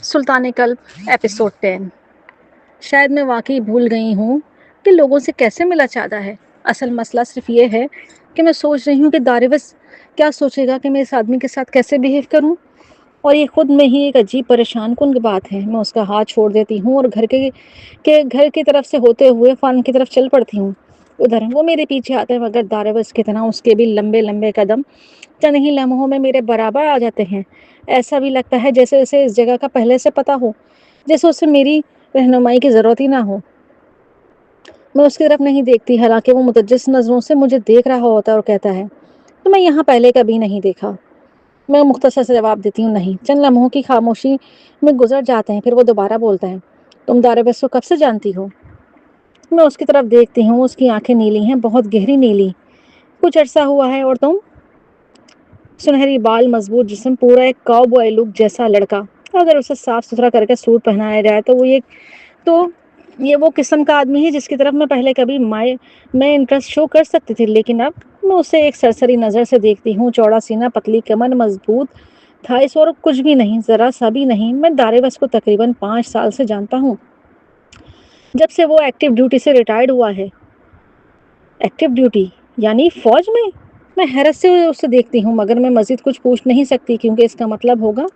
سلطان قلب ایپیسوڈ 10۔ شاید میں واقعی بھول گئی ہوں کہ لوگوں سے کیسے ملا چاہتا ہے۔ اصل مسئلہ صرف یہ ہے کہ میں سوچ رہی ہوں کہ دارویس کیا سوچے گا کہ میں اس آدمی کے ساتھ کیسے بیہیو کروں، اور یہ خود میں ہی ایک عجیب پریشان کن بات ہے۔ میں اس کا ہاتھ چھوڑ دیتی ہوں اور گھر کی طرف سے ہوتے ہوئے فن کی طرف چل پڑتی ہوں۔ ادھر وہ میرے پیچھے آتے ہیں، مگر دارویس کتنا اس کے بھی لمبے لمبے قدم چند ہی لمحوں میں میرے برابر آ جاتے ہیں۔ ایسا بھی لگتا ہے جیسے اسے اس جگہ کا پہلے سے پتا ہو، جیسے اسے میری رہنمائی کی ضرورت ہی نہ ہو۔ میں اس کی طرف نہیں دیکھتی، حالانکہ وہ متجس نظروں سے مجھے دیکھ رہا ہوتا ہے اور کہتا ہے تو میں یہاں پہلے کبھی نہیں دیکھا۔ میں مختصر سے جواب دیتی ہوں نہیں۔ چند لمحوں کی خاموشی میں گزر جاتے ہیں، پھر وہ دوبارہ بولتا ہے تم دارویس کو کب سے جانتی ہو؟ میں اس کی طرف دیکھتی ہوں، اس کی آنکھیں نیلی ہیں، بہت گہری نیلی۔ کچھ عرصہ ہوا ہے۔ اور تم؟ سنہری بال، مضبوط جسم، پورا ایک کاؤ بوائے لک جیسا لڑکا۔ اگر اسے صاف ستھرا کر کے سوٹ پہنایا جائے تو یہ وہ قسم کا آدمی ہے جس کی طرف میں پہلے کبھی میں انٹرسٹ شو کر سکتی تھی، لیکن اب میں اسے ایک سرسری نظر سے دیکھتی ہوں۔ چوڑا سینہ، پتلی کمر، مضبوط تھائس، اور کچھ بھی نہیں، ذرا سا بھی نہیں۔ میں دارویس کو تقریباً 5 سال سے جانتا ہوں، جب سے وہ ایکٹیو ڈیوٹی سے ریٹائرڈ ہوا ہے۔ ایکٹیو ڈیوٹی یعنی فوج میں؟ میں حیرت سے اسے دیکھتی ہوں، مگر میں مزید کچھ پوچھ نہیں سکتی، کیونکہ اس کا مطلب ہوگا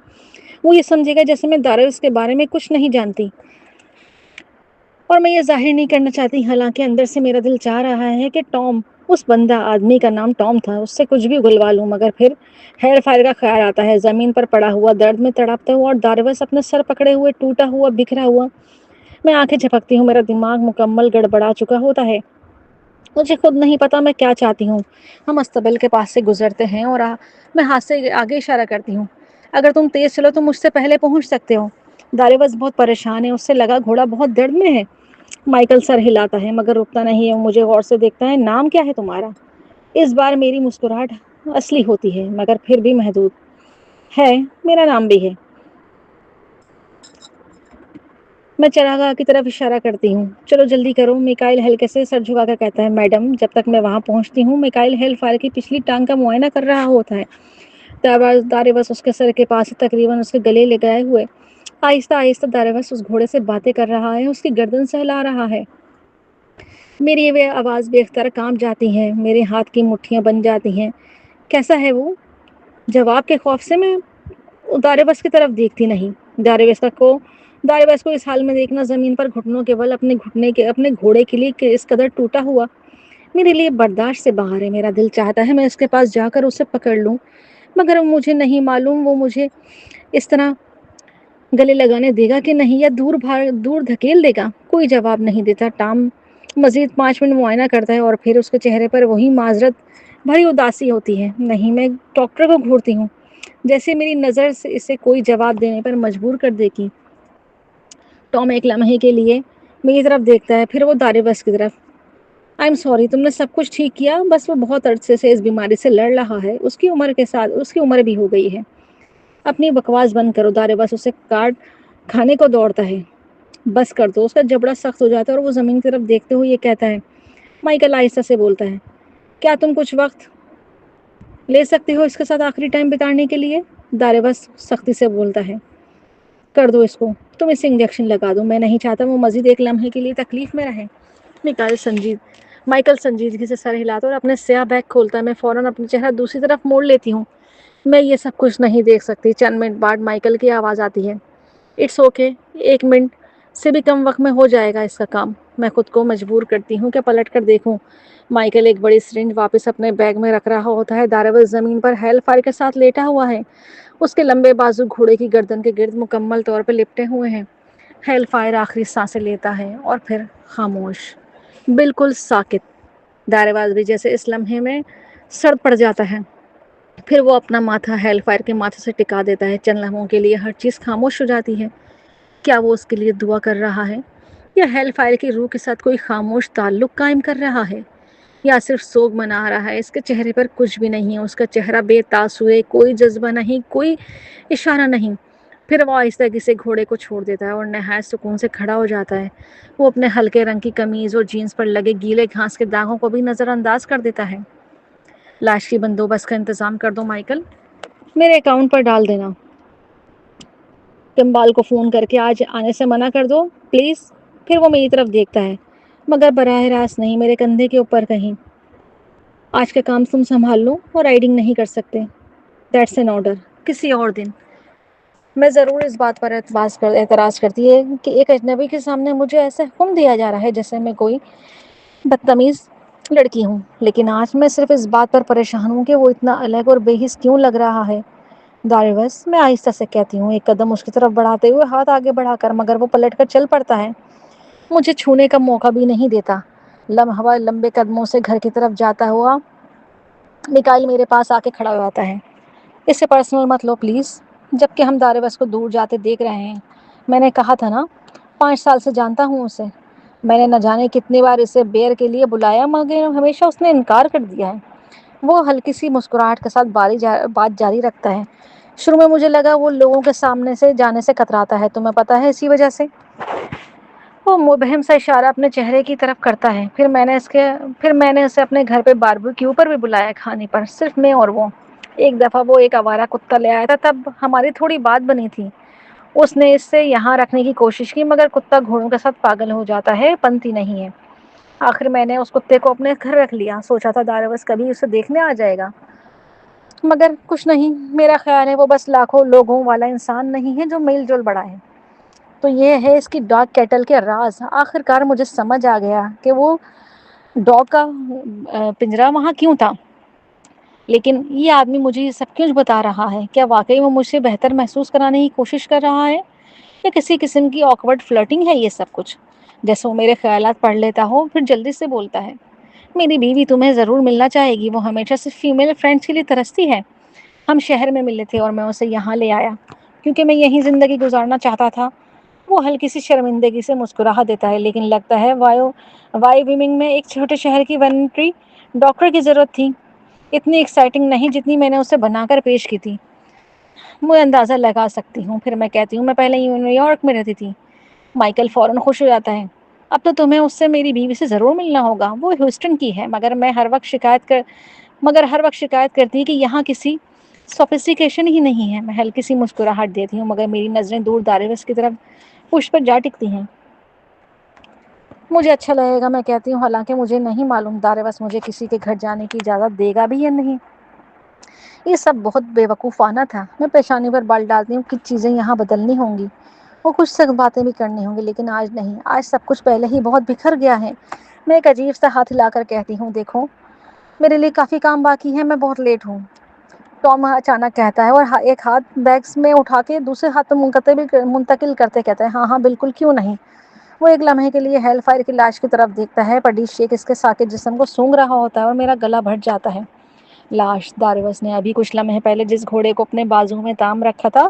وہ یہ سمجھے گا جیسے میں دارویس کے بارے میں کچھ نہیں جانتی، اور میں یہ ظاہر نہیں کرنا چاہتی، حالانکہ اندر سے میرا دل چاہ رہا ہے کہ ٹام، اس بندہ آدمی کا نام ٹام تھا، اس سے کچھ بھی اگلوا لوں۔ مگر پھر ہیئر فائر کا خیال آتا ہے، زمین پر پڑا ہوا، درد میں تڑپتا ہوا، اور دارویس اپنے سر پکڑے ہوئے، ٹوٹا ہوا، بکھرا ہوا۔ میں آنکھیں جھپکتی ہوں، میرا دماغ مکمل گڑبڑا چکا ہوتا ہے۔ مجھے خود نہیں پتا میں کیا چاہتی ہوں۔ ہم استبل کے پاس سے گزرتے ہیں اور میں ہاتھ سے آگے اشارہ کرتی ہوں۔ اگر تم تیز چلو تو مجھ سے پہلے پہنچ سکتے ہو۔ دارویس بہت پریشان ہے، اس سے لگا گھوڑا بہت درد میں ہے۔ مائیکل سر ہلاتا ہے مگر رکتا نہیں ہے، مجھے غور سے دیکھتا ہے۔ نام کیا ہے تمہارا؟ اس بار میری مسکراہٹ اصلی ہوتی ہے، مگر پھر بھی محدود ہے۔ میرا نام بھی ہے۔ میں چراگاہ کی طرف اشارہ کرتی ہوں۔ چلو جلدی کرو، میکائل ہلکے سے سر جھکا کر کہتا ہے۔ میڈم، جب تک میں وہاں پہنچتی ہوں، میکائل ہیل فائر کی پچھلی ٹانگ کا معائنہ کر رہا ہوتا ہے۔ دارویس اس کے سر کے پاس تقریباً اس کے گلے لگائے ہوئے آہستہ آہستہ دارویس اس گھوڑے سے باتیں کر رہا ہے، اس کی گردن سہلا رہا ہے۔ میری وہ آواز بے اختیار کانپ جاتی ہے، میرے ہاتھ کی مٹھیاں بن جاتی ہیں۔ کیسا ہے وہ؟ جواب کے خوف سے میں دارویس کی طرف دیکھتی نہیں۔ دارویس کو اس حال میں دیکھنا، زمین پر گھٹنوں کے بل اپنے گھوڑے کے لیے اس قدر ٹوٹا ہوا، میرے لیے برداشت سے باہر ہے۔ میرا دل چاہتا ہے میں اس کے پاس جا کر اسے پکڑ لوں، مگر مجھے نہیں معلوم وہ مجھے اس طرح گلے لگانے دے گا کہ نہیں، یا دور دھکیل دے گا۔ کوئی جواب نہیں دیتا۔ ٹام مزید 5 منٹ معائنہ کرتا ہے اور پھر اس کے چہرے پر وہی معذرت بھری اداسی ہوتی ہے۔ نہیں، میں ڈاکٹر کو گھورتی ہوں، جیسے میری نظر سے اسے کوئی جواب دینے پر مجبور کر دے گی۔ ٹام ایک لمحے کے لیے میری طرف دیکھتا ہے، پھر وہ دارویس کی طرف۔ آئی ایم سوری، تم نے سب کچھ ٹھیک کیا، بس وہ بہت عرصے سے اس بیماری سے لڑ رہا ہے، اس کی عمر بھی ہو گئی ہے۔ اپنی بکواس بند کرو۔ دارویس اسے کاٹ کھانے کو دوڑتا ہے۔ بس کر دو۔ اس کا جبڑا سخت ہو جاتا ہے اور وہ زمین کی طرف دیکھتے ہوئے یہ کہتا ہے۔ مائیکل آہستہ سے بولتا ہے، کیا تم کچھ وقت لے سکتے ہو اس کے ساتھ آخری ٹائم بتانے کے لیے؟ دارویس سختی سے بولتا ہے، کر دو اس کو، تم اسے انجیکشن لگا دو، میں نہیں چاہتا وہ مزید ایک لمحے کے لیے تکلیف میں رہے۔ مائیکل سنجیدگی سے سر ہلاتا اور اپنے سیاہ بیگ کھولتا ہے۔ میں فوراً اپنا چہرہ دوسری طرف موڑ لیتی ہوں۔ میں یہ سب کچھ نہیں دیکھ سکتی۔ چند منٹ بعد مائیکل کی آواز آتی ہے، اٹس اوکے، 1 منٹ سے بھی کم وقت میں ہو جائے گا اس کا کام۔ میں خود کو مجبور کرتی ہوں کہ پلٹ کر دیکھوں۔ مائیکل ایک بڑی سرنج واپس اپنے بیگ میں رکھ رہا ہوتا ہے۔ دارویس زمین پر ہیل فائر کے ساتھ لیٹا ہوا ہے، اس کے لمبے بازو گھوڑے کی گردن کے گرد مکمل طور پر لپٹے ہوئے ہیں۔ ہیل فائر آخری سانسیں لیتا ہے اور پھر خاموش، بالکل ساکت۔ دارویس بھی جیسے اس لمحے میں سرد پڑ جاتا ہے، پھر وہ اپنا ماتھا ہیل فائر کے ماتھے سے ٹکا دیتا ہے۔ چند لمحوں کے لیے ہر چیز خاموش ہو جاتی ہے۔ کیا وہ اس کے لیے دعا کر رہا ہے، یا ہیل فائر کی روح کے ساتھ کوئی خاموش تعلق قائم کر رہا ہے، یا صرف سوگ منا رہا ہے؟ اس کے چہرے پر کچھ بھی نہیں ہے، اس کا چہرہ بے تاثر ہے، کوئی جذبہ نہیں، کوئی اشارہ نہیں۔ پھر وہ آہستگی سے گھوڑے کو چھوڑ دیتا ہے اور نہایت سکون سے کھڑا ہو جاتا ہے۔ وہ اپنے ہلکے رنگ کی قمیض اور جینز پر لگے گیلے گھاس کے داغوں کو بھی نظر انداز کر دیتا ہے۔ لاش کی بندوبست کا انتظام کر دو مائیکل، میرے اکاؤنٹ پر ڈال دینا۔ کمبال کو فون کر کے آج آنے سے منع کر دو پلیز. پھر وہ میری طرف دیکھتا ہے مگر براہ راست نہیں، میرے کندھے کے اوپر کہیں. آج کا کام تم سنبھال لو اور رائڈنگ نہیں کر سکتے. That's an order. کسی اور دن. میں ضرور اس بات پر اعتراض کرتی ہے کہ ایک اجنبی کے سامنے مجھے ایسے حکم دیا جا رہا ہے جیسے میں کوئی بدتمیز لڑکی ہوں. لیکن آج میں صرف اس بات پر پریشان ہوں کہ وہ اتنا الگ اور بے حس کیوں لگ رہا ہے. دارویس، میں آہستہ سے کہتی ہوں، ایک قدم اس کی طرف بڑھاتے ہوئے ہاتھ آگے بڑھا کر، مگر وہ پلٹ کر چل پڑتا ہے. مجھے چھونے کا موقع بھی نہیں دیتا. لمحہ لمبے قدموں سے گھر کی طرف جاتا ہوا میکائل میرے پاس آ کے کھڑا ہو جاتا ہے. اسے پرسنل مت لو پلیز. جبکہ ہم دارویس کو دور جاتے دیکھ رہے ہیں. میں نے کہا تھا نا، 5 سال سے جانتا ہوں اسے. میں نے نہ جانے کتنی بار اسے بیئر کے لیے بلایا مگر ہمیشہ اس نے انکار کر دیا ہے. وہ ہلکی سی مسکراہٹ کے ساتھ بات جاری رکھتا ہے. شروع میں مجھے لگا وہ لوگوں کے سامنے سے جانے سے کتراتا ہے. تمہیں پتا ہے اسی وجہ سے. وہ مبہم سا اشارہ اپنے چہرے کی طرف کرتا ہے. پھر میں نے اسے اپنے گھر پہ باربیکیو پر بھی بلایا کھانے پر، صرف میں اور وہ. ایک دفعہ وہ ایک آوارہ کتا لے آیا تھا، تب ہماری تھوڑی بات بنی تھی. اس نے اسے یہاں رکھنے کی کوشش کی مگر کتا گھوڑوں کے ساتھ پاگل ہو جاتا ہے، پنتی نہیں ہے. آخر میں نے اس کتے کو اپنے گھر رکھ لیا. سوچا تھا دارویس کبھی اسے دیکھنے آ جائے گا مگر کچھ نہیں. میرا خیال ہے وہ بس لاکھوں لوگوں والا انسان نہیں ہے جو میل جول بڑا ہے. تو یہ ہے اس کی ڈاگ کیٹل کے راز. آخر کار مجھے سمجھ آ گیا کہ وہ ڈاگ کا پنجرا وہاں کیوں تھا. لیکن یہ آدمی مجھے یہ سب کیوں بتا رہا ہے؟ کیا واقعی وہ مجھ سے بہتر محسوس کرانے کی کوشش کر رہا ہے یا کسی قسم کی آکورڈ فلرٹنگ ہے یہ سب کچھ؟ جیسے وہ میرے خیالات پڑھ لیتا ہو پھر جلدی سے بولتا ہے، میری بیوی تمہیں ضرور ملنا چاہے گی. وہ ہمیشہ سے فیمیل فرینڈس کے لیے ترستی ہے. ہم شہر میں ملے تھے اور میں اسے یہاں لے آیا کیونکہ میں یہیں زندگی گزارنا چاہتا تھا. وہ ہلکی سی شرمندگی سے مسکراہا دیتا ہے. لیکن لگتا ہے وائی ویمنگ میں ایک چھوٹے شہر کی وینٹری ڈاکٹر کی ضرورت تھی. اتنی ایکسائٹنگ نہیں جتنی میں نے اسے بنا کر پیش کی تھی. میں اندازہ لگا سکتی ہوں. پھر میں کہتی ہوں میں پہلے نیو یارک میں رہتی تھی. مائیکل فوراً خوش ہو جاتا ہے. اب تو تمہیں اس سے میری بیوی سے ضرور ملنا ہوگا. وہ ہیوسٹن کی ہے مگر ہر وقت شکایت کرتی ہے کہ یہاں کسی سوفسٹیکیشن ہی نہیں ہے. میں ہلکی سی مسکراہٹ دیتی ہوں مگر میری نظریں دور دارویس کی طرف پش پر جا ٹکتی ہیں. مجھے اچھا لگے گا، میں کہتی ہوں، حالانکہ مجھے نہیں معلوم دارویس مجھے کسی کے گھر جانے کی اجازت دے گا بھی یا نہیں. یہ سب بہت بے وقوفانہ تھا. میں پیشانی پر بال ڈالتی ہوں کہ چیزیں یہاں بدلنی ہوں گی. وہ کچھ سخت باتیں بھی کرنی ہوں گی لیکن آج نہیں. آج سب کچھ پہلے ہی بہت بکھر گیا ہے. میں ایک عجیب سا ہاتھ ہلا کر کہتی ہوں، دیکھو میرے لیے کافی کام باقی ہے، میں بہت لیٹ ہوں. ٹام اچانک کہتا ہے اور ایک ہاتھ بیگس میں اٹھا کے دوسرے ہاتھ پہ منتقل کرتے کہتا ہے، ہاں ہاں بالکل، کیوں نہیں. وہ ایک لمحے کے لیے ہیل فائر کی لاش کی طرف دیکھتا ہے. پڈی شیک اس کے ساکت جسم کو سونگ رہا ہوتا ہے اور میرا گلا بھٹ جاتا ہے. لاش. دارویس نے ابھی کچھ لمحے پہلے جس گھوڑے کو اپنے بازو میں تام رکھا تھا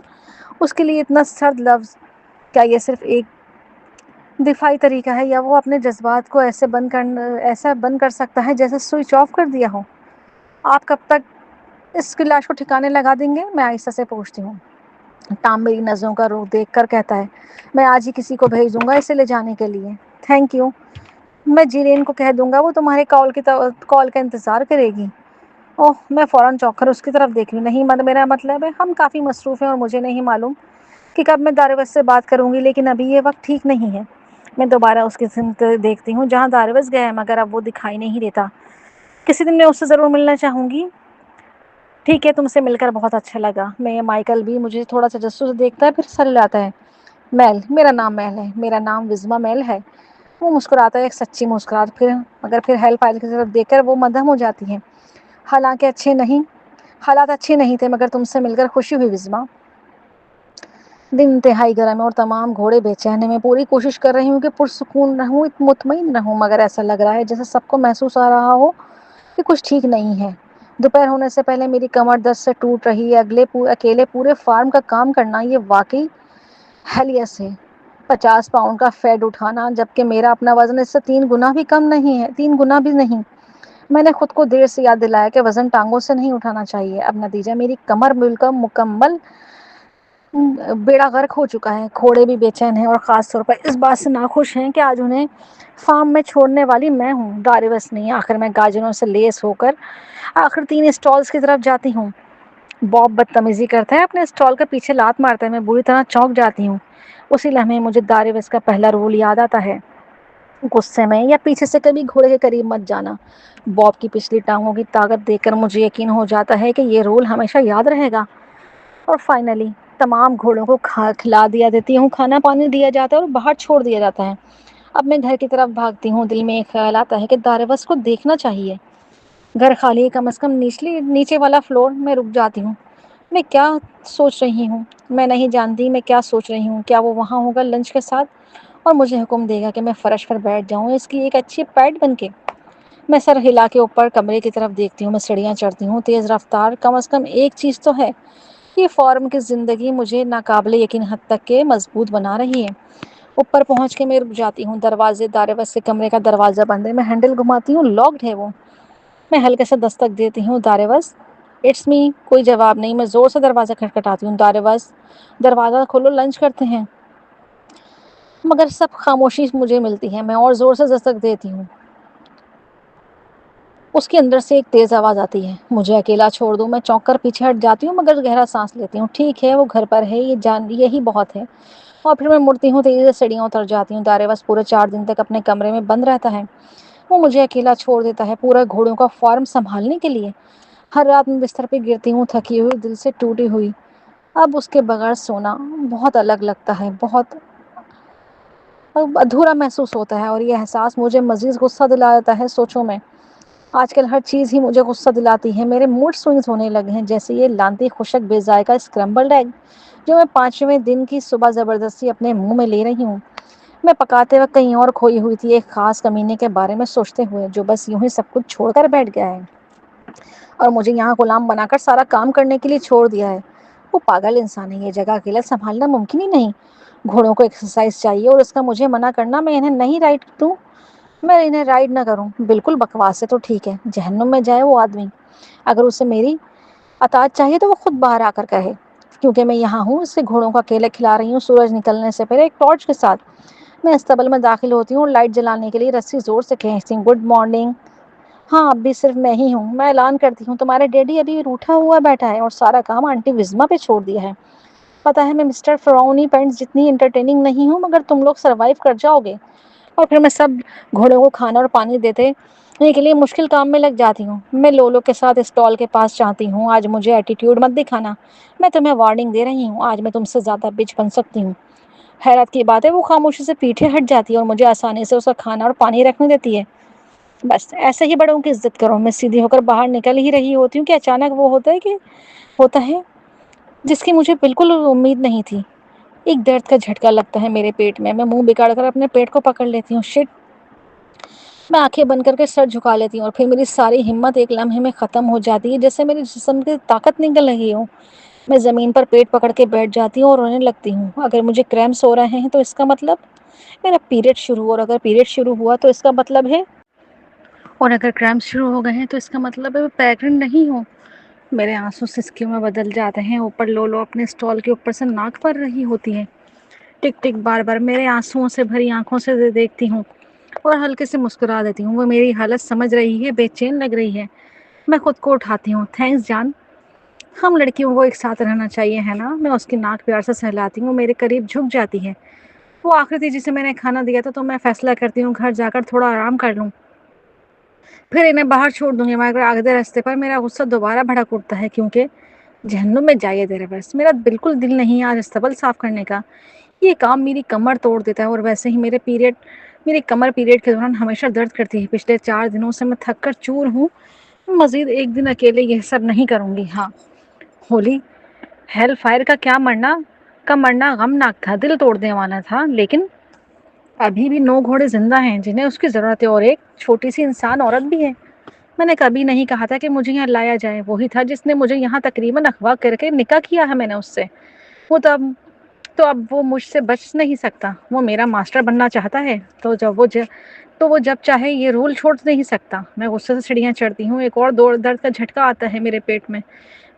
اس کے لیے اتنا سرد لفظ. کیا یہ صرف ایک دفاعی طریقہ ہے یا وہ اپنے جذبات کو ایسا بند کر سکتا ہے جیسے سوئچ آف کر دیا ہو؟ آپ کب تک اس کی لاش کو ٹھکانے لگا دیں گے؟ میں عائشہ سے پوچھتی ہوں. ٹام میری نظروں کا رخ دیکھ کر کہتا ہے، میں آج ہی کسی کو بھیج دوں گا اسے لے جانے کے لیے. Thank you. میں جیلین کو کہہ دوں گا، وہ تمہارے کال کا انتظار کرے گی. اوہ. میں فوراً چونک کر اس کی طرف دیکھ لوں. نہیں، میرا مطلب ہے ہم کافی مصروف ہیں اور مجھے نہیں معلوم کہ کب میں دارویس سے بات کروں گی، لیکن ابھی یہ وقت ٹھیک نہیں ہے. میں دوبارہ اس کی سمت دیکھتی ہوں جہاں دارویس گیا ہے مگر اب وہ دکھائی نہیں دیتا. کسی دن میں اس سے ضرور ملنا چاہوں گی. ٹھیک ہے، تم سے مل کر بہت اچھا لگا. مائیکل بھی مجھے تھوڑا سا تجسس دیکھتا ہے پھر سر ہلاتا ہے. میل. میرا نام میل ہے. میرا نام وزما میل ہے. وہ مسکراتا ہے ایک سچی مسکراہٹ. پھر ہیل فائر کی طرف دیکھ کر وہ مدہم ہو جاتی ہے. حالات اچھے نہیں تھے مگر تم سے مل کر خوشی ہوئی وزما. دن انتہائی گرم ہے اور تمام گھوڑے بے چین ہیں. میں پوری کوشش کر رہی ہوں کہ پرسکون رہوں، مطمئن رہوں، مگر ایسا لگ رہا ہے جیسے سب کو محسوس آ رہا ہو کہ کچھ ٹھیک نہیں ہے. دوپہر ہونے سے پہلے میری کمر درد سے ٹوٹ رہی ہے. اکیلے پورے فارم کا کام کرنا یہ واقعی ہیلیس ہے. 50 پاؤنڈ کا فیڈ اٹھانا جبکہ میرا اپنا وزن اس سے 3 گنا بھی کم نہیں ہے. 3 گنا بھی نہیں. میں نے خود کو دیر سے یاد دلایا کہ وزن ٹانگوں سے نہیں اٹھانا چاہیے. اب نتیجہ میری کمر مکمل بیڑا غرق ہو چکا ہے. گھوڑے بھی بے چین ہیں اور خاص طور پر اس بات سے ناخوش ہیں کہ آج انہیں فارم میں چھوڑنے والی میں ہوں، دارویس نہیں. آخر میں گاجروں سے لیس ہو کر 3 اسٹالز کی طرف جاتی ہوں. باب بدتمیزی کرتا ہے، اپنے اسٹال کا پیچھے لات مارتا ہے، میں بری طرح چونک جاتی ہوں۔ اسی لمحے مجھے دارویز کا پہلا رول یاد آتا ہے، غصے میں یا پیچھے سے کبھی گھوڑے کے قریب مت جانا۔ باب کی پچھلی ٹانگوں کی طاقت دیکھ کر مجھے یقین ہو جاتا ہے کہ یہ رول ہمیشہ یاد رہے گا۔ اور فائنلی تمام گھوڑوں کو کھلا دیا دیتی ہوں، کھانا پانی دیا جاتا ہے اور باہر چھوڑ دیا جاتا ہے۔ اب میں گھر کی طرف بھاگتی ہوں، دل میں ایک خیال آتا ہے کہ دارویز کو دیکھنا چاہیے۔ گھر خالی ہے، کم از کم نیچے والا فلور میں رک جاتی ہوں۔ میں کیا سوچ رہی ہوں؟ میں نہیں جانتی میں کیا سوچ رہی ہوں۔ کیا وہ وہاں ہوگا لنچ کے ساتھ اور مجھے حکم دے گا کہ میں فرش پر بیٹھ جاؤں اس کی ایک اچھی پیٹ بن کے؟ میں سر ہلا کے اوپر کمرے کی طرف دیکھتی ہوں، میں سیڑھیاں چڑھتی ہوں، تیز رفتار۔ کم از کم ایک چیز تو ہے، یہ فارم کی زندگی مجھے ناقابل یقین حد تک کے مضبوط بنا رہی ہے۔ اوپر پہنچ کے میں رک جاتی ہوں، دروازے دارویز سے کمرے کا دروازہ بند ہے، میں ہینڈل گھماتی ہوں، لاکڈ ہے وہ۔ میں ہلکے سے دستک دیتی ہوں، دارویز اٹس می۔ کوئی جواب نہیں، میں زور سے دروازہ کھٹکھٹاتی ہوں، دارویز دروازہ کھولو، لنچ کرتے ہیں۔ مگر سب خاموشی مجھے ملتی ہے، میں اور زور سے دستک دیتی ہوں۔ اس کے اندر سے ایک تیز آواز آتی ہے، مجھے اکیلا چھوڑ دو۔ میں چونک کر پیچھے ہٹ جاتی ہوں مگر گہرا سانس لیتی ہوں۔ ٹھیک ہے، وہ گھر پر ہے، یہی بہت ہے۔ اور پھر میں مڑتی ہوں، تیزی سے سیڑھیاں اتر جاتی ہوں۔ دارویز پورے 4 دن تک اپنے کمرے میں بند رہتا ہے، وہ مجھے اکیلا چھوڑ دیتا ہے پورے گھوڑوں کا فارم سنبھالنے کے لیے۔ ہر رات میں بستر پہ گرتی ہوں، تھکی ہوئی، دل سے ٹوٹی ہوئی۔ اب اس کے بغیر سونا بہت الگ لگتا ہے، بہت ادھورا محسوس ہوتا ہے، اور یہ احساس مجھے مزید غصہ دلا دیتا ہے۔ سوچو میں آج کل ہر چیز ہی مجھے غصہ دلاتی ہے، میرے موڈ سوئنگز ہونے لگے ہیں، جیسے یہ لانتی خشک بے ذائقہ اسکرمبلڈ ایگ جو میں 5ویں دن کی صبح زبردستی اپنے منہ میں لے رہی ہوں۔ میں پکاتے وقت کہیں اور کھوئی ہوئی تھی، ایک خاص کمینے کے بارے میں سوچتے ہوئے جو بس یوں ہی سب کچھ چھوڑ کر بیٹھ گیا ہے اور مجھے یہاں غلام بنا کر سارا کام کرنے کے لیے چھوڑ دیا ہے۔ وہ پاگل انسان ہے، یہ جگہ اکیلا سنبھالنا ممکن ہی نہیں۔ گھوڑوں کو ایکسرسائز چاہیے اور اس کا مجھے منع کرنا، میں انہیں نہیں رائڈ دوں، میں انہیں رائڈ نہ کروں، بالکل بکواس ہے۔ تو ٹھیک ہے، جہنم میں جائے وہ آدمی، اگر اسے میری اطاعت چاہیے تو وہ خود باہر آ کر کہے، کیونکہ میں یہاں ہوں، اس سے گھوڑوں کا اکیلے کھلا رہی ہوں سورج نکلنے سے پہلے ایک ٹارچ کے ساتھ۔ میں استبل میں داخل ہوتی ہوں اور لائٹ جلانے کے لیے رسی زور سے کھینچتی ہوں۔ Good morning. ہاں اب بھی صرف میں ہی ہوں۔ میں اعلان کرتی ہوں، تمہارے ڈیڈی ابھی روٹھا ہوا بیٹھا ہے اور سارا کام آنٹی وزما پہ چھوڑ دیا ہے۔ پتا ہے میں مسٹر فراؤنی پینٹس جتنی انٹرٹیننگ نہیں ہوں، مگر تم لوگ سروائیو کر جاؤ گے۔ اور پھر میں سب گھوڑوں کو کھانا اور پانی دیتے کے لیے مشکل کام میں لگ جاتی ہوں۔ میں لولو کے ساتھ اسٹال کے پاس چاہتی ہوں، آج مجھے ایٹیٹیوڈ مت دکھانا، میں تمہیں وارننگ دے رہی ہوں، آج میں تم سے زیادہ بچ بن سکتی ہوں۔ حیرت کی بات ہے وہ خاموشی سے پیچھے ہٹ جاتی ہے اور مجھے آسانی سے اس کا کھانا اور پانی رکھنے دیتی ہے۔ بس ایسے ہی بڑوں کی عزت کرو۔ میں سیدھی ہو کر باہر نکل ہی رہی ہوتی ہوں کہ اچانک وہ ہوتا ہے جس کی مجھے بالکل امید نہیں تھی۔ ایک درد کا جھٹکا لگتا ہے میرے پیٹ میں منہ بگاڑ کر اپنے پیٹ کو پکڑ لیتی ہوں۔ شٹ! میں آنکھیں بند کر کے سر جھکا لیتی ہوں اور پھر میری ساری ہمت ایک لمحے میں ختم ہو جاتی ہے، جیسے میرے جسم کی طاقت نکل رہی ہو۔ میں زمین پر پیٹ پکڑ کے بیٹھ جاتی ہوں اور رونے لگتی ہوں۔ اگر مجھے کریمپس ہو رہے ہیں تو اس کا مطلب میرا پیریڈ شروع ہوا، اور اگر پیریڈ شروع ہوا تو اس کا مطلب ہے، اور اگر کریمپس شروع ہو گئے ہیں تو اس کا مطلب ہے میں پیگنٹ نہیں ہوں۔ میرے آنسو سسکیوں میں بدل جاتے ہیں۔ اوپر لولو اپنے اسٹال کے اوپر سے ناک پر رہی ہوتی ہے۔ ٹک ٹک بار بار میرے آنسوؤں سے بھری آنکھوں سے دیکھتی ہوں اور ہلکے سے مسکرا دیتی ہوں۔ وہ میری حالت سمجھ رہی ہے، بے چین لگ رہی ہے۔ میں خود کو اٹھاتی ہوں۔ تھینکس جان، ہم لڑکیوں کو ایک ساتھ رہنا چاہیے ہے نا؟ میں اس کی ناک پیار سے سہلاتی ہوں، میرے قریب جھک جاتی ہے۔ وہ آخری تھی جسے میں نے کھانا دیا تھا، تو میں فیصلہ کرتی ہوں گھر جا کر تھوڑا آرام کر لوں، پھر انہیں باہر چھوڑ دوں گی۔ مگر آگے راستے پر میرا غصہ دوبارہ بھڑک اٹھتا ہے، کیونکہ جہنم میں جائیے تیرے بس، میرا بالکل دل نہیں آج استبل صاف کرنے کا۔ یہ کام میری کمر توڑ دیتا ہے، اور ویسے ہی میری کمر پیریڈ کے دوران ہمیشہ درد کرتی ہے۔ پچھلے 4 دنوں سے میں تھک کر چور ہوں، مزید ایک دن اکیلے یہ سب نہیں کروں گی۔ ہاں ہولی ہیل فائر کا مرنا غمناک تھا، دل توڑنے والا تھا، لیکن ابھی بھی 9 گھوڑے زندہ ہیں جنہیں اس کی ضرورت ہے، اور ایک چھوٹی سی انسان عورت بھی ہے۔ میں نے کبھی نہیں کہا تھا کہ مجھے یہاں لایا جائے، وہی تھا جس نے مجھے یہاں تقریباً اغوا کر کے نکاح کیا ہے میں نے اس سے۔ وہ تو اب وہ مجھ سے بچ نہیں سکتا۔ وہ میرا ماسٹر بننا چاہتا ہے تو وہ جب چاہے یہ رول چھوڑ نہیں سکتا۔ میں غصے سے سیڑھیاں چڑھتی ہوں، ایک اور درد کا جھٹکا آتا ہے میرے پیٹ میں۔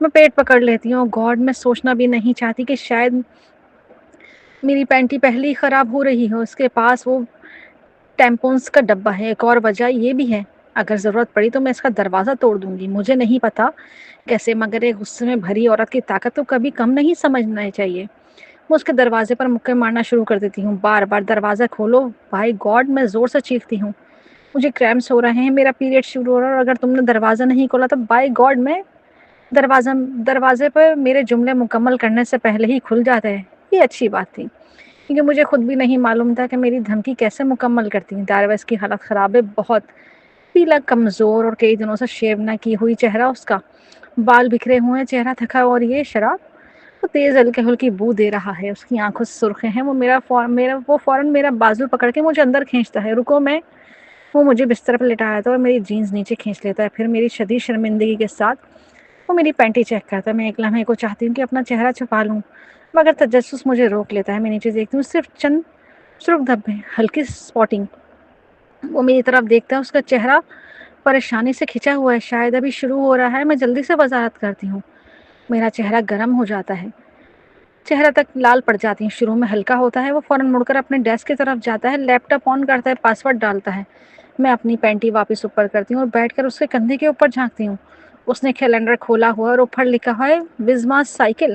میں پیٹ پکڑ لیتی ہوں۔ گاڈ، میں سوچنا بھی نہیں چاہتی کہ شاید میری پینٹی پہلے ہی خراب ہو رہی ہو، اس کے پاس وہ ٹیمپونز کا ڈبہ ہے۔ ایک اور وجہ یہ بھی ہے، اگر ضرورت پڑی تو میں اس کا دروازہ توڑ دوں گی، مجھے نہیں پتا کیسے، مگر ایک غصے میں بھری عورت کی طاقت تو کبھی کم نہیں سمجھنا چاہیے۔ میں اس کے دروازے پر مکے مارنا شروع کر دیتی ہوں، بار بار دروازہ کھولو بھائی گاڈ، میں زور سے چیختی ہوں، مجھے کریمپس ہو رہے ہیں، میرا پیریڈ شروع ہو رہا ہے، اور اگر تم نے دروازہ نہیں کھولا تو بائی گاڈ میں دروازہ دروازے پر میرے جملے مکمل کرنے سے پہلے ہی کھل جاتا ہے۔ یہ اچھی بات تھی کیونکہ مجھے خود بھی نہیں معلوم تھا کہ میری دھمکی کیسے مکمل کرتی ہیں۔ دارویس کی حالت خراب ہے بہت، پیلا، کمزور اور کئی دنوں سے شیو نہ کی ہوئی چہرہ اس کا، بال بکھرے ہوئے، چہرہ تھکا، اور یہ شراب وہ تیز ہلکی ہلکی بو دے رہا ہے، اس کی آنکھوں سے سرخیں ہیں، وہ فوراً میرا بازو پکڑ کے مجھے اندر کھینچتا ہے، رکو میں، وہ مجھے بستر پر لٹایا تھا اور میری جینز نیچے کھینچ لیتا ہے، پھر میری شدید شرمندگی کے ساتھ وہ میری پینٹی چیک کرتا ہے۔ میں ایک لمحے کو چاہتی ہوں کہ اپنا چہرہ چھپا لوں، مگر تجسس مجھے روک لیتا ہے۔ میں نیچے دیکھتی ہوں، صرف چند سرخ دھبے، ہلکی سپاٹنگ۔ وہ میری طرف دیکھتا ہے، اس کا چہرہ پریشانی سے کھنچا ہوا ہے، شاید ابھی شروع ہو رہا ہے۔ میں جلدی سے وضاحت کرتی ہوں، میرا چہرہ گرم ہو جاتا ہے، چہرہ تک لال پڑ جاتی ہیں، شروع میں ہلکا ہوتا ہے۔ وہ فوراً مڑ کر اپنے ڈیسک کی طرف جاتا ہے، لیپ ٹاپ آن کرتا ہے، پاسورڈ ڈالتا ہے۔ میں اپنی پینٹی واپس اوپر کرتی ہوں اور بیٹھ کر اس کے کندھے کے اوپر جھانکتی ہوں۔ اس نے کیلنڈر کھولا ہوا اور اوپر لکھا ہے وزما سائیکل۔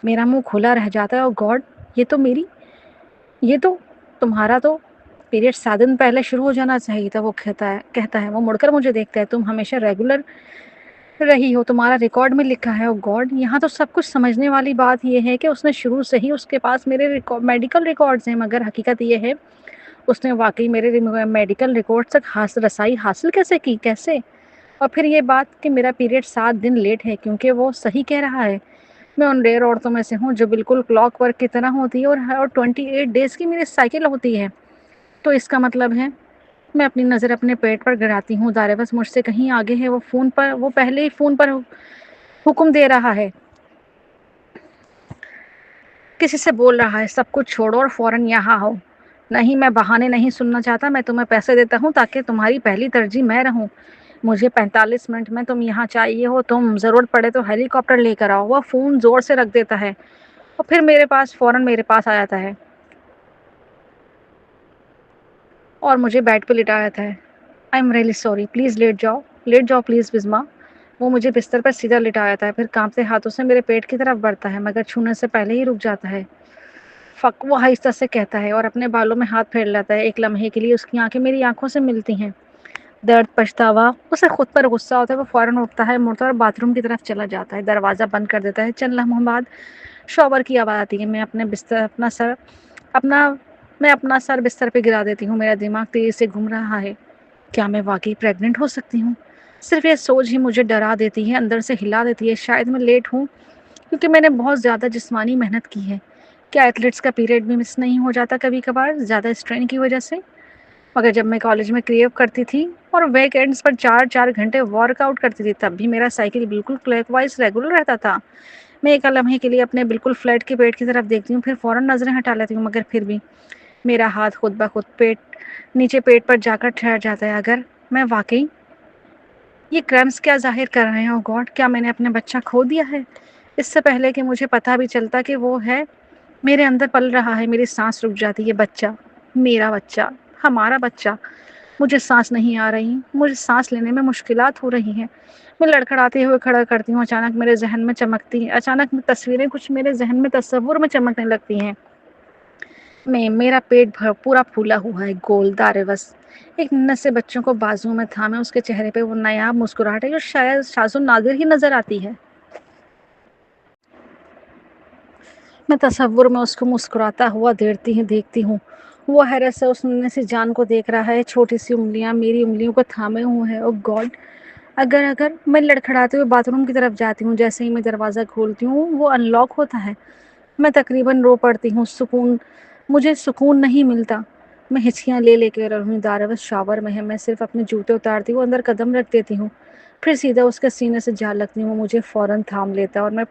میرا منہ کھلا رہ جاتا ہے، اور گاڈ، یہ تو تمہارا تو پیریڈ 7 دن پہلے شروع ہو جانا چاہیے تھا، وہ کہتا ہے۔ وہ مڑ کر مجھے دیکھتا ہے، تم ہمیشہ ریگولر رہی ہو، تمہارا ریکارڈ میں لکھا ہے۔ او گاڈ، یہاں تو سب کچھ سمجھنے والی بات یہ ہے کہ اس نے شروع سے ہی اس کے پاس میرے میڈیکل ریکارڈز ہیں، مگر حقیقت یہ ہے اس نے واقعی میرے میڈیکل ریکارڈ تک رسائی حاصل کیسے کی، کیسے؟ اور پھر یہ بات کہ میرا پیریڈ 7 دن لیٹ ہے، کیونکہ وہ صحیح کہہ رہا ہے، میں ان ریئر عورتوں میں سے ہوں جو بالکل کلاک ورک کی طرح ہوتی ہے، اور 28 ڈیز کی میری سائیکل ہوتی ہے۔ تو اس کا مطلب ہے، میں اپنی نظر اپنے پیٹ پر گراتی ہوں، دارویس مجھ سے کہیں آگے ہے، وہ پہلے ہی فون پر حکم دے رہا ہے، کسی سے بول رہا ہے، سب کچھ چھوڑو اور فوراً یہاں آؤ۔ نہیں، میں بہانے نہیں سننا چاہتا، میں تمہیں پیسے دیتا ہوں تاکہ تمہاری پہلی ترجیح میں رہوں۔ مجھے 45 منٹ میں تم یہاں چاہیے ہو، تم ضرورت پڑے تو ہیلی کاپٹر لے کر آؤ۔ وہ فون زور سے رکھ دیتا ہے اور پھر فوراً میرے پاس آ جاتا ہے اور مجھے بیڈ پہ لٹا جاتا ہے۔ I am really sorry, please late جاؤ پلیز وزما۔ وہ مجھے بستر پر سیدھا لٹا جاتا ہے، پھر کانپتے ہاتھوں سے میرے پیٹ کی طرف بڑھتا ہے، مگر چھونے سے پہلے ہی رک جاتا ہے۔ فک، وہ آہستہ سے کہتا ہے اور اپنے بالوں میں ہاتھ پھیر لیتا ہے۔ ایک لمحے کے لیے اس کی آنکھیں میری آنکھوں سے ملتی ہیں، درد، پچھتاوا، اسے خود پر غصہ ہوتا ہے۔ وہ فوراً اٹھتا ہے، مڑتا ہے اور باتھ روم کی طرف چلا جاتا ہے، دروازہ بند کر دیتا ہے۔ چند لمحوں بعد شاور کی آواز آتی ہے، میں اپنا سر بستر پہ گرا دیتی ہوں، میرا دماغ تیزی سے گھوم رہا ہے، کیا میں واقعی پریگننٹ ہو سکتی ہوں؟ صرف یہ سوچ ہی مجھے ڈرا دیتی ہے، اندر سے ہلا دیتی ہے۔ شاید میں لیٹ ہوں کیونکہ میں نے بہت زیادہ جسمانی محنت کی ہے، کیا ایتھلیٹس کا پیریڈ بھی مس نہیں ہو جاتا کبھی کبھار زیادہ اسٹرین کی وجہ سے؟ مگر جب میں کالج میں کریپ کرتی تھی اور ویکینڈز پر 4 گھنٹے ورک آؤٹ کرتی تھی، تب بھی میرا سائیکل بالکل کلیک وائز ریگولر رہتا تھا۔ میں ایک لمحے کے لیے اپنے بالکل فلیٹ کے پیٹ کی طرف دیکھتی ہوں، پھر فوراً نظریں ہٹا لیتی ہوں، مگر پھر بھی میرا ہاتھ خود بخود نیچے پیٹ پر جا کر ٹھہر جاتا ہے۔ اگر میں واقعی، یہ کریمپس کیا ظاہر کر رہے ہیں؟ او گاڈ، کیا میں نے اپنے بچہ کھو دیا ہے؟ اس سے پہلے کہ مجھے پتہ بھی چلتا کہ وہ ہے میرے اندر پل رہا ہے، میری سانس رک جاتی ہے۔ بچہ، میرا بچہ، ہمارا بچہ۔ مجھے سانس نہیں آ رہی، مجھے سانس لینے میں مشکلات ہو رہی ہیں۔ میں لڑکھڑاتے ہوئے کھڑا کرتی ہوں، اچانک تصویریں کچھ میرے ذہن میں تصور میں چمکنے لگتی ہیں۔ میرا پیٹ پورا پھولا ہوا ہے، گول داروس ایک ننھے سے بچوں کو بازو میں تھامے، اس کے چہرے پہ وہ نایاب مسکراہٹ ہے جو شاید شاذ و نادر ہی نظر آتی ہے۔ میں تصور میں اس کو مسکراتا ہوا دیکھتی ہوں، وہ حیرت سے اس ننھے سی جان کو دیکھ رہا ہے، چھوٹی سی انگلیاں میری انگلیوں کو تھامے ہوئے ہیں۔ او گاڈ، اگر میں لڑکھڑاتے ہوئے باتھ روم کی طرف جاتی ہوں، جیسے ہی میں دروازہ کھولتی ہوں وہ ان لاک ہوتا ہے، میں تقریباً رو پڑتی ہوں، مجھے سکون نہیں ملتا، میں ہچکیاں لے کے رہوں۔ داروس شاور میں ہے، میں صرف اپنے جوتے اتارتی ہوں، اندر قدم رکھ دیتی ہوں، پھر سیدھا اس کے سینے سے جا لگتی ہوں۔ وہ مجھے فوراً تھام لیتا ہے اور میں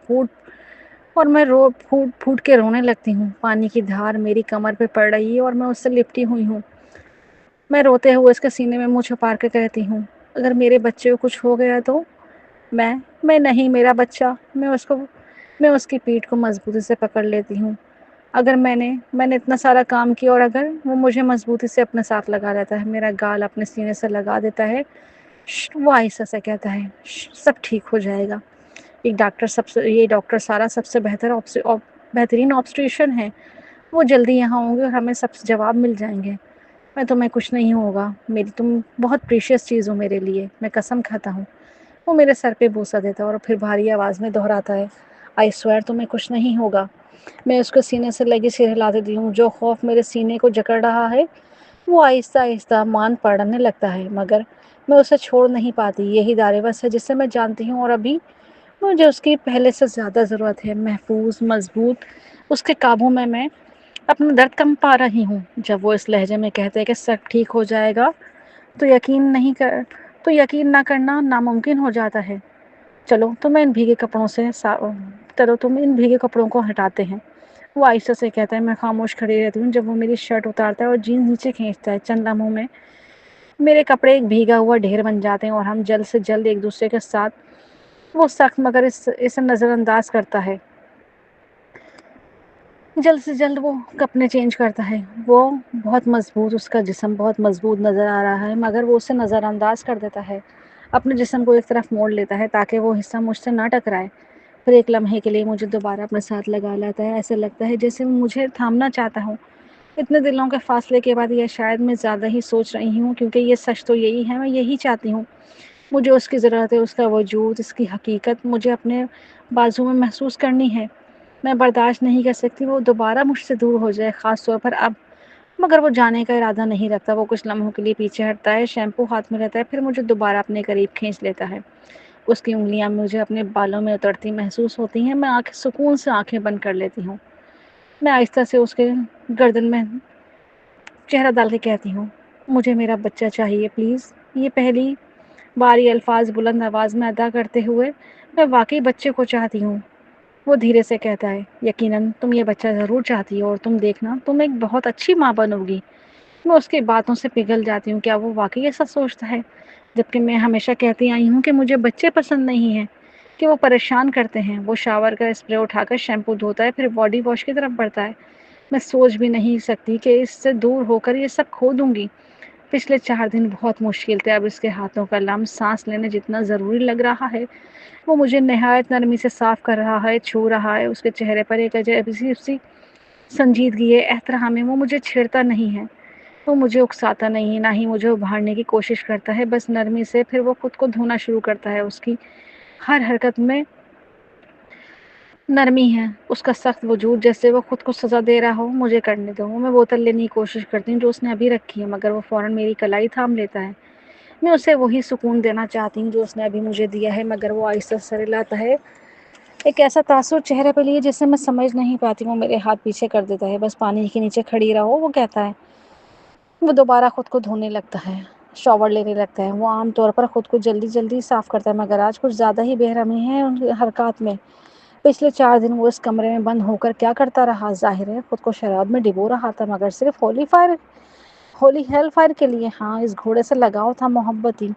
پھوٹ کے رونے لگتی ہوں۔ پانی کی دھار میری کمر پہ پڑ رہی ہے اور میں اس سے لپٹی ہوئی ہوں۔ میں روتے ہوئے اس کے سینے میں منہ چھپا کے کہتی ہوں، اگر میرے بچے کو کچھ ہو گیا تو میں نہیں، میرا بچہ۔ میں اس کی پیٹھ کو مضبوطی سے پکڑ لیتی ہوں۔ اگر میں نے اتنا سارا کام کیا اور اگر وہ مجھے مضبوطی سے اپنے ساتھ لگا لیتا ہے، میرا گال اپنے سینے سے لگا دیتا ہے، وہ آہستہ سے کہتا ہے سب ٹھیک ہو جائے گا۔ یہ ڈاکٹر سارا سب سے بہترین آبسٹریشن ہے۔ وہ جلدی یہاں ہوں گے اور ہمیں سب سے جواب مل جائیں گے۔ میں تمہیں کچھ نہیں ہوگا، میری تم بہت پریشیس چیز ہو میرے لیے، میں قسم کھاتا ہوں۔ وہ میرے سر پہ بوسہ دیتا ہے اور پھر بھاری آواز میں دہراتا ہے آئی سویئر تمہیں کچھ نہیں ہوگا۔ میں اس کو سینے سے لگی سر ہلا دیتی ہوں۔ جو خوف میرے سینے کو جکڑ رہا ہے وہ آہستہ آہستہ مان پڑنے لگتا ہے، مگر میں اسے چھوڑ نہیں پاتی۔ یہی داروس ہے جسے میں جانتی ہوں، اور ابھی مجھے اس کی پہلے سے زیادہ ضرورت ہے۔ محفوظ، مضبوط، اس کے قابو میں اپنا درد کم پا رہی ہوں۔ جب وہ اس لہجے میں کہتے ہیں کہ سب ٹھیک ہو جائے گا تو یقین نہ کرنا ناممکن ہو جاتا ہے۔ چلو تم ان بھیگے کپڑوں کو ہٹاتے ہیں۔ وہ آہستہ سے کہتا ہے۔ میں خاموش کھڑی رہتی ہوں جب وہ میری شرٹ اتارتا ہے اور جینز نیچے کھینچتا ہے۔ چند لمحوں میں میرے کپڑے ایک بھیگا ہوا ڈھیر بن جاتے ہیں اور ہم جلد سے جلد ایک دوسرے کے ساتھ وہ سخت مگر اسے نظر انداز کرتا ہے۔ جلد سے جلد وہ کپڑے چینج کرتا ہے۔ وہ بہت مضبوط، اس کا جسم بہت مضبوط نظر آ رہا ہے، مگر وہ اسے نظر انداز کر دیتا ہے، اپنے جسم کو ایک طرف موڑ لیتا ہے تاکہ وہ حصہ مجھ سے نہ ٹکرائے۔ پھر ایک لمحے کے لیے مجھے دوبارہ اپنے ساتھ لگا لیتا ہے۔ ایسا لگتا ہے جیسے وہ مجھے تھامنا چاہتا ہوں۔ اتنے دلوں کے فاصلے کے بعد، یا شاید میں زیادہ ہی سوچ رہی ہوں، کیونکہ یہ سچ تو یہی ہے، میں یہی چاہتی ہوں۔ مجھے اس کی ضرورت ہے، اس کا وجود، اس کی حقیقت مجھے اپنے بازو میں محسوس کرنی ہے۔ میں برداشت نہیں کر سکتی وہ دوبارہ مجھ سے دور ہو جائے، خاص طور پر اب۔ مگر وہ جانے کا ارادہ نہیں رکھتا۔ وہ کچھ لمحوں کے لیے پیچھے ہٹتا ہے، شیمپو ہاتھ میں رہتا ہے، پھر مجھے دوبارہ اپنے قریب کھینچ لیتا ہے۔ اس کی انگلیاں مجھے اپنے بالوں میں اترتی محسوس ہوتی ہیں۔ میں سکون سے آنکھیں بند کر لیتی ہوں۔ میں آہستہ سے اس کے گردن میں چہرہ ڈال کے کہتی ہوں مجھے میرا بچہ چاہیے پلیز۔ یہ پہلی بار یہ الفاظ بلند آواز میں ادا کرتے ہوئے میں واقعی بچے کو چاہتی ہوں۔ وہ دھیرے سے کہتا ہے یقیناً تم یہ بچہ ضرور چاہتی ہو، اور تم دیکھنا تم ایک بہت اچھی ماں بنو گی۔ میں اس کی باتوں سے پگھل جاتی ہوں۔ کیا وہ واقعی ایسا سوچتا ہے؟ جبکہ میں ہمیشہ کہتی آئی ہوں کہ مجھے بچے پسند نہیں ہیں، کہ وہ پریشان کرتے ہیں۔ وہ شاور کا اسپرے اٹھا کر شیمپو دھوتا ہے، پھر باڈی واش کی طرف بڑھتا ہے۔ میں سوچ بھی نہیں سکتی کہ اس سے دور ہو کر یہ سب کھو دوں گی۔ پچھلے 4 دن بہت مشکل تھے۔ اب اس کے ہاتھوں کا لمس سانس لینے جتنا ضروری لگ رہا ہے۔ وہ مجھے نہایت نرمی سے صاف کر رہا ہے، چھو رہا ہے۔ اس کے چہرے پر ایک عجیب سی سنجیدگی ہے، احترام ہے۔ وہ مجھے چھیڑتا نہیں ہے، وہ مجھے اکساتا نہیں ہے، نہ ہی مجھے ابھارنے کی کوشش کرتا ہے، بس نرمی سے۔ پھر وہ خود کو دھونا شروع کرتا ہے۔ اس کی ہر حرکت میں نرمی ہے، اس کا سخت وجود جیسے وہ خود کو سزا دے رہا ہو۔ مجھے کرنے دو۔ میں بوتل لینے کی کوشش کرتی ہوں جو اس نے ابھی رکھی ہے، مگر وہ فوراً میری کلائی تھام لیتا ہے۔ میں اسے وہی سکون دینا چاہتی ہوں جو اس نے ابھی مجھے دیا ہے، مگر وہ آہستہ سے سر ہلاتا ہے، ایک ایسا تاثر چہرے پہ لیے جسے میں سمجھ نہیں پاتی۔ وہ میرے ہاتھ پیچھے کر دیتا ہے۔ بس پانی کے نیچے کھڑی رہو، وہ کہتا ہے۔ وہ دوبارہ خود کو دھونے لگتا ہے، شاور لینے لگتا ہے۔ وہ عام طور پر خود کو جلدی جلدی صاف کرتا ہے، مگر آج کچھ زیادہ ہی بے رحمی ہے ان کی حرکات میں۔ پچھلے 4 دن وہ اس کمرے میں بند ہو کر کیا کرتا رہا؟ ظاہر ہے خود کو شراب میں ڈبو رہا تھا، مگر صرف ہولی ہیل فائر کے لیے۔ ہاں، اس گھوڑے سے لگاؤ تھا، محبت ہی۔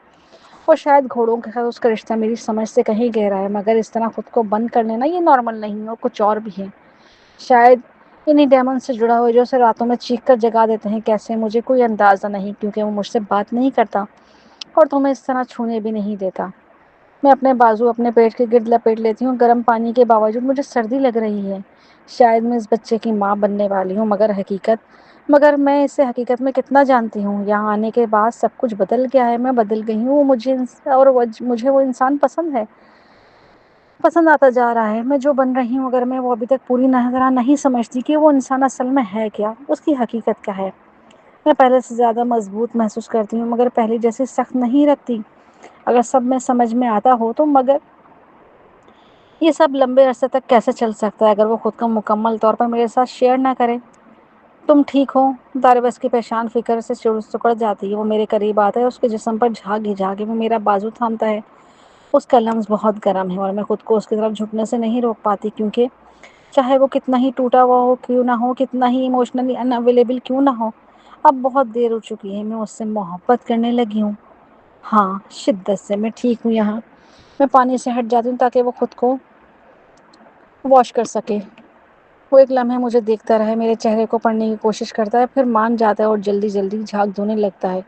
اور شاید گھوڑوں کے ساتھ اس کا رشتہ میری سمجھ سے کہیں گہرا ہے، مگر اس طرح خود کو بند کر لینا یہ نارمل نہیں ہے، اور کچھ اور بھی ہے۔ شاید انہی ڈیمن سے جڑا ہوا جو اسے راتوں میں چیخ کر جگا دیتے ہیں۔ کیسے مجھے کوئی اندازہ نہیں، کیونکہ وہ مجھ سے بات نہیں کرتا اور تمہیں اس طرح چھونے بھی نہیں دیتا۔ میں اپنے بازو اپنے پیٹ کے گرد لپیٹ لیتی ہوں۔ گرم پانی کے باوجود مجھے سردی لگ رہی ہے۔ شاید میں اس بچے کی ماں بننے والی ہوں، مگر میں اسے حقیقت میں کتنا جانتی ہوں؟ یہاں آنے کے بعد سب کچھ بدل گیا ہے، میں بدل گئی ہوں۔ مجھے وہ انسان پسند آتا جا رہا ہے، میں جو بن رہی ہوں، اگر میں وہ ابھی تک پوری طرح نہیں سمجھتی کہ وہ انسان اصل میں ہے کیا، اس کی حقیقت کیا ہے۔ میں پہلے سے زیادہ مضبوط محسوس کرتی ہوں، مگر پہلے جیسے سخت نہیں رکھتی۔ اگر سب میں سمجھ میں آتا ہو تو مگر یہ سب لمبے عرصے تک کیسے چل سکتا ہے اگر وہ خود کو مکمل طور پر میرے ساتھ شیئر نہ کرے؟ تم ٹھیک ہو؟ داروس کی پہچان فکر سے سکڑ جاتی ہے۔ وہ میرے قریب آتا ہے، اس کے جسم پر جھاگ وہ میرا بازو تھامتا ہے۔ اس کا لمس بہت گرم ہے اور میں خود کو اس کی طرف جھکنے سے نہیں روک پاتی، کیونکہ چاہے وہ کتنا ہی ٹوٹا ہوا ہو کیوں نہ ہو، کتنا ہی ایموشنلی ان اویلیبل کیوں نہ ہو، اب بہت دیر ہو چکی ہے، میں اس سے محبت کرنے لگی ہوں۔ ہاں، شدت سے۔ میں ٹھیک ہوں یہاں۔ میں پانی سے ہٹ جاتی ہوں تاکہ وہ خود کو واش کر سکے۔ وہ ایک لمحے مجھے دیکھتا رہے، میرے چہرے کو پڑھنے کی کوشش کرتا ہے، پھر مان جاتا ہے اور جلدی جلدی جھاگ دھونے لگتا ہے۔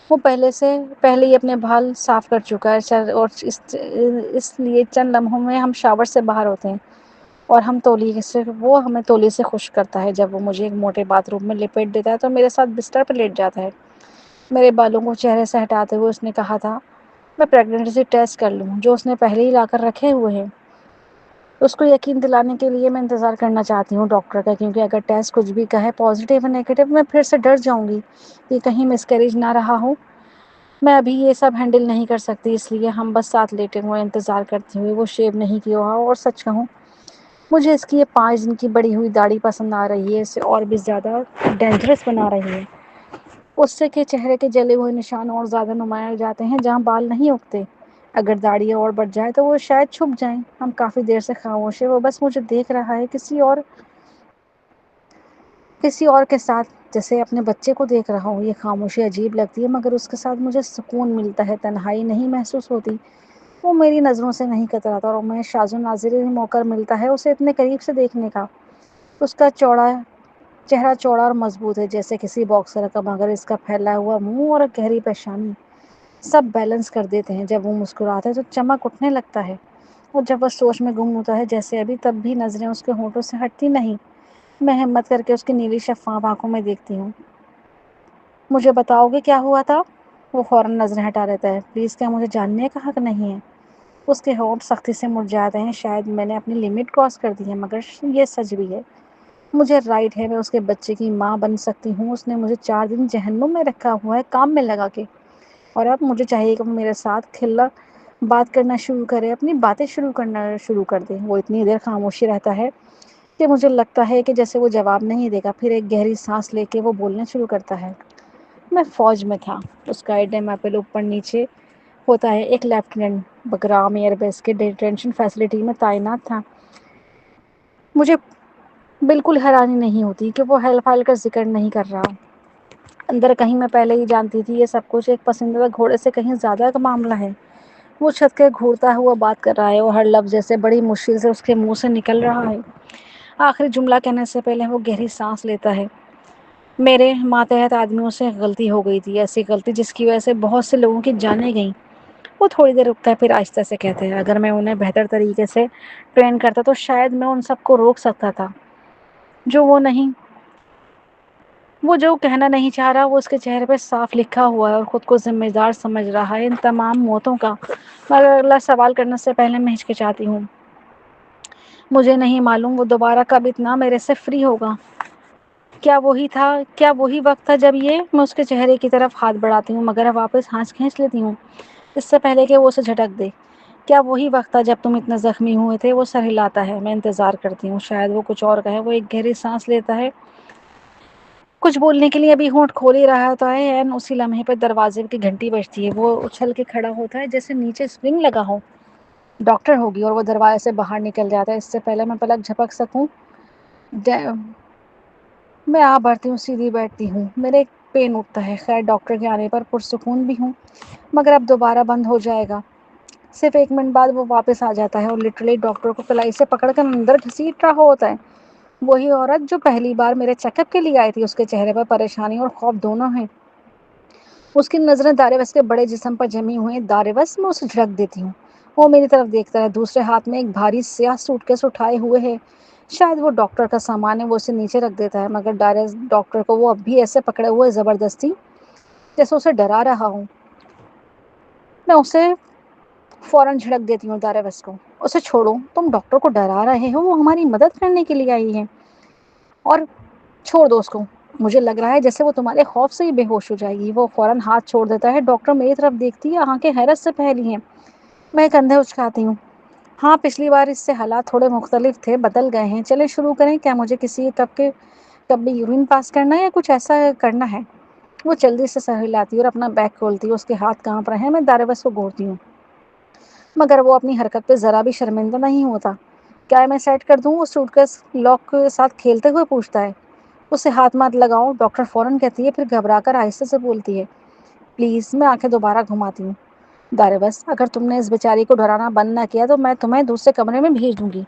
وہ پہلے ہی اپنے بال صاف کر چکا ہے، اور اس لیے چند لمحوں میں ہم شاور سے باہر ہوتے ہیں اور وہ ہمیں تولیے سے خوش کرتا ہے۔ جب وہ مجھے ایک موٹے باتھ روم میں لپیٹ دیتا ہے تو میرے ساتھ بستر پہ لیٹ جاتا ہے۔ میرے بالوں کو چہرے سے ہٹاتے ہوئے اس نے کہا تھا میں پریگنینسی ٹیسٹ کر لوں جو اس نے پہلے ہی لا کر رکھے ہوئے ہیں۔ اس کو یقین دلانے کے لیے میں انتظار کرنا چاہتی ہوں ڈاکٹر کا، کیونکہ اگر ٹیسٹ کچھ بھی کہے پازیٹیو یا نیگیٹو میں پھر سے ڈر جاؤں گی کہ کہیں مسکیریج نہ رہا ہو۔ میں ابھی یہ سب ہینڈل نہیں کر سکتی، اس لیے ہم بس ساتھ لیٹے ہوئے انتظار کرتے ہوئے۔ وہ شیو نہیں کیا ہوا، اور سچ کہوں مجھے اس کی یہ 5 دن کی بڑی ہوئی داڑھی پسند آ رہی ہے، اسے اور بھی زیادہ ڈینجرس بنا رہی ہے۔ اس سے کہ چہرے کے جلے ہوئے نشان اور زیادہ نمایاں ہو جاتے ہیں جہاں بال نہیں اگتے۔ اگر داڑھی اور بڑھ جائے تو وہ شاید چھپ جائیں۔ ہم کافی دیر سے خاموش ہے، وہ بس مجھے دیکھ رہا ہے کسی اور کے ساتھ، جیسے اپنے بچے کو دیکھ رہا ہوں۔ یہ خاموشی عجیب لگتی ہے مگر اس کے ساتھ مجھے سکون ملتا ہے، تنہائی نہیں محسوس ہوتی۔ وہ میری نظروں سے نہیں کتراتا اور میں شاذ و نادر موقع ملتا ہے اسے اتنے قریب سے دیکھنے کا۔ اس کا چہرہ چوڑا اور مضبوط ہے جیسے کسی باکسر کا، مگر اس کا پھیلا ہوا منہ اور گہری پیشانی سب بیلنس کر دیتے ہیں۔ جب وہ مسکراتا ہے تو چمک اٹھنے لگتا ہے، اور جب وہ سوچ میں گم ہوتا ہے جیسے ابھی، تب بھی نظریں اس کے ہونٹوں سے ہٹتی نہیں۔ میں ہمت کر کے اس کی نیلی شفاف آنکھوں میں دیکھتی ہوں۔ مجھے بتاؤ گے کیا ہوا تھا؟ وہ فوراً نظریں ہٹا لیتا ہے۔ پلیز، کیا مجھے جاننے کا حق نہیں ہے؟ اس کے ہونٹ سختی سے مڑ جاتے ہیں۔ شاید میں نے اپنی لمٹ کراس کر دی ہے، مگر یہ سچ بھی ہے۔ مجھے رائٹ ہے، میں اس کے بچے کی ماں بن سکتی ہوں۔ اس نے مجھے 4 دن جہنم میں رکھا ہوا ہے کام میں لگا کے، اور اب مجھے چاہیے کہ وہ میرے ساتھ بات کرنا شروع کرے، اپنی باتیں کرنا شروع کر دے۔ وہ اتنی دیر خاموشی رہتا ہے کہ مجھے لگتا ہے کہ جیسے وہ جواب نہیں دے گا، پھر ایک گہری سانس لے کے وہ بولنا شروع کرتا ہے۔ میں فوج میں تھا۔ اس کا ایڈم ایپل اوپر نیچے ہوتا ہے۔ ایک لیفٹیننٹ بگرام ایئر بیس کے ڈیٹینشن فیسلٹی میں تعینات تھا۔ مجھے بالکل حیرانی نہیں ہوتی کہ وہ ہیل فائل کا ذکر نہیں کر رہا۔ اندر کہیں میں پہلے ہی جانتی تھی یہ سب کچھ ایک پسندیدہ گھوڑے سے کہیں زیادہ کا معاملہ ہے۔ وہ چھت کے گھورتا ہوا بات کر رہا ہے اور ہر لفظ جیسے بڑی مشکل سے اس کے منہ سے نکل رہا ہے۔ آخری جملہ کہنے سے پہلے وہ گہری سانس لیتا ہے۔ میرے ماتحت آدمیوں سے غلطی ہو گئی تھی، ایسی غلطی جس کی وجہ سے بہت سے لوگوں کی جانیں گئیں۔ وہ تھوڑی دیر رکتا ہے، پھر آہستہ سے کہتے ہیں اگر میں انہیں بہتر طریقے سے ٹرین کرتا تو شاید میں ان سب کو روک سکتا تھا۔ وہ جو کہنا نہیں چاہ رہا وہ اس کے چہرے پہ صاف لکھا ہوا ہے، اور خود کو ذمہ دار سمجھ رہا ہے ان تمام موتوں کا۔ مگر اگلا سوال کرنے سے پہلے میں ہچکچاتی ہوں۔ مجھے نہیں معلوم وہ دوبارہ کب اتنا میرے سے فری ہوگا۔ کیا وہی وقت تھا جب میں اس کے چہرے کی طرف ہاتھ بڑھاتی ہوں مگر واپس ہاتھ کھینچ لیتی ہوں اس سے پہلے کہ وہ اسے جھٹک دے۔ کیا وہی وقت تھا جب تم اتنے زخمی ہوئے تھے؟ وہ سر ہلاتا ہے۔ میں انتظار کرتی ہوں، شاید وہ کچھ اور کہے۔ وہ ایک گہری سانس لیتا ہے، کچھ بولنے کے لیے ابھی ہونٹ کھول ہی رہا ہوتا ہے، اسی لمحے پہ دروازے کی گھنٹی بجتی ہے۔ وہ اچھل کے کھڑا ہوتا ہے جیسے نیچے سپرنگ لگا ہو۔ ڈاکٹر ہوگی، اور وہ دروازے سے باہر نکل جاتا ہے۔ اس سے پہلے میں پلک جھپک سکوں میں بڑھتی ہوں، سیدھی بیٹھتی ہوں۔ میرے پین اٹھتا ہے۔ خیر، ڈاکٹر کے آنے پر پرسکون بھی ہوں، مگر اب دوبارہ بند ہو جائے گا۔ صرف 1 منٹ بعد وہ واپس آ جاتا ہے اور لٹرلی ڈاکٹر کو کلائی سے پکڑ کر اندر گھسیٹ رہا ہوتا ہے۔ وہی عورت جو پہلی بار میرے چیک اپ کے لیے آئی تھی۔ اس کے چہرے پر پریشانی اور خوف دونوں ہیں۔ اس کی نظریں داروس کے بڑے جسم پر جمی ہوئی ہیں۔ داروس، میں اسے جھڑک دیتی ہوں۔ وہ میری طرف دیکھتا ہے، دوسرے ہاتھ میں ایک بھاری سیاہ سوٹ کیس اٹھائے ہوئے ہے۔ شاید وہ ڈاکٹر کا سامان ہے۔ وہ اسے نیچے رکھ دیتا ہے، مگر ڈاکٹر کو وہ اب بھی ایسے پکڑے ہوئے زبردستی جیسے اسے ڈرا رہا ہوں۔ میں اسے فوراً جھڑک دیتی ہوں داروس کو۔ اسے چھوڑو، تم ڈاکٹر کو ڈرا رہے ہو، وہ ہماری مدد کرنے کے لیے آئی ہے، اور چھوڑ دو اس کو۔ مجھے لگ رہا ہے جیسے وہ تمہارے خوف سے ہی بے ہوش ہو جائے گی۔ وہ فوراً ہاتھ چھوڑ دیتا ہے۔ ڈاکٹر میری طرف دیکھتی ہے، آنکھیں حیرت سے پھیلی ہیں۔ میں کندھے اچکاتی ہوں۔ ہاں، پچھلی بار اس سے حالات تھوڑے مختلف تھے، بدل گئے ہیں۔ چلیں شروع کریں۔ کیا مجھے کسی کب بھی یورین پاس کرنا ہے یا کچھ ایسا کرنا ہے؟ وہ جلدی سے سر ہلاتی ہے اور اپنا بیگ کھولتی ہے۔ اس کے ہاتھ کانپ رہے ہیں۔ میں داروس کو گھورتی ہوں، مگر وہ اپنی حرکت پہ ذرا بھی شرمندہ نہیں ہوتا۔ کیا میں سیٹ کر دوں؟ وہ سوٹ کیس لاک کے ساتھ کھیلتے ہوئے پوچھتا ہے۔ اسے ہاتھ مت لگاؤ، ڈاکٹر فوراً کہتی ہے، پھر گھبرا کر آہستہ سے بولتی ہے، پلیز۔ میں آنکھیں دوبارہ گھماتی ہوں۔ داروس، اگر تم نے اس بیچاری کو ڈرانا بند نہ کیا تو میں تمہیں دوسرے کمرے میں بھیج دوں گی۔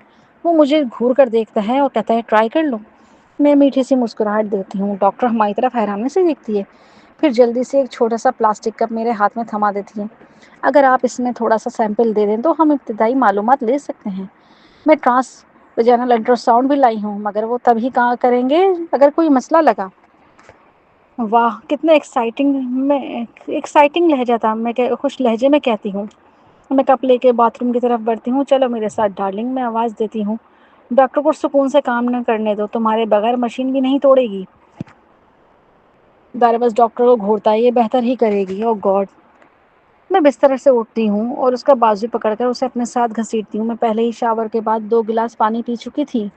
وہ مجھے گھور کر دیکھتا ہے اور کہتا ہے، ٹرائی کر لو۔ میں میٹھی سی مسکراہٹ دیتی ہوں. ڈاکٹر ہماری طرف حیرانی سے دیکھتی ہے، پھر جلدی سے ایک چھوٹا سا پلاسٹک کپ میرے ہاتھ میں تھما دیتی ہے. اگر آپ اس میں تھوڑا سا سیمپل دے دیں تو ہم ابتدائی معلومات لے سکتے ہیں. میں ٹرانس ویجینل الٹراساؤنڈ بھی لائی ہوں، مگر وہ تبھی کہاں کریں گے اگر کوئی مسئلہ لگا. واہ کتنا ایکسائٹنگ لہجہ تھا. میں خوش لہجے میں کہتی ہوں. میں کپ لے کے باتھ روم کی طرف بڑھتی ہوں. چلو میرے ساتھ ڈارلنگ، میں آواز دیتی ہوں. ڈاکٹر کو سکون سے کام نہ کرنے دو، تمہارے بغیر مشین بھی نہیں توڑے گی. دار بس ڈاکٹر کو گھورتا ہے، یہ بہتر ہی کرے گی. او گاڈ. میں بستر سے اٹھتی ہوں اور اس کا بازو پکڑ کر اسے اپنے ساتھ گھسیٹتی ہوں. میں پہلے ہی شاور کے بعد 2 گلاس پانی پی چکی تھی.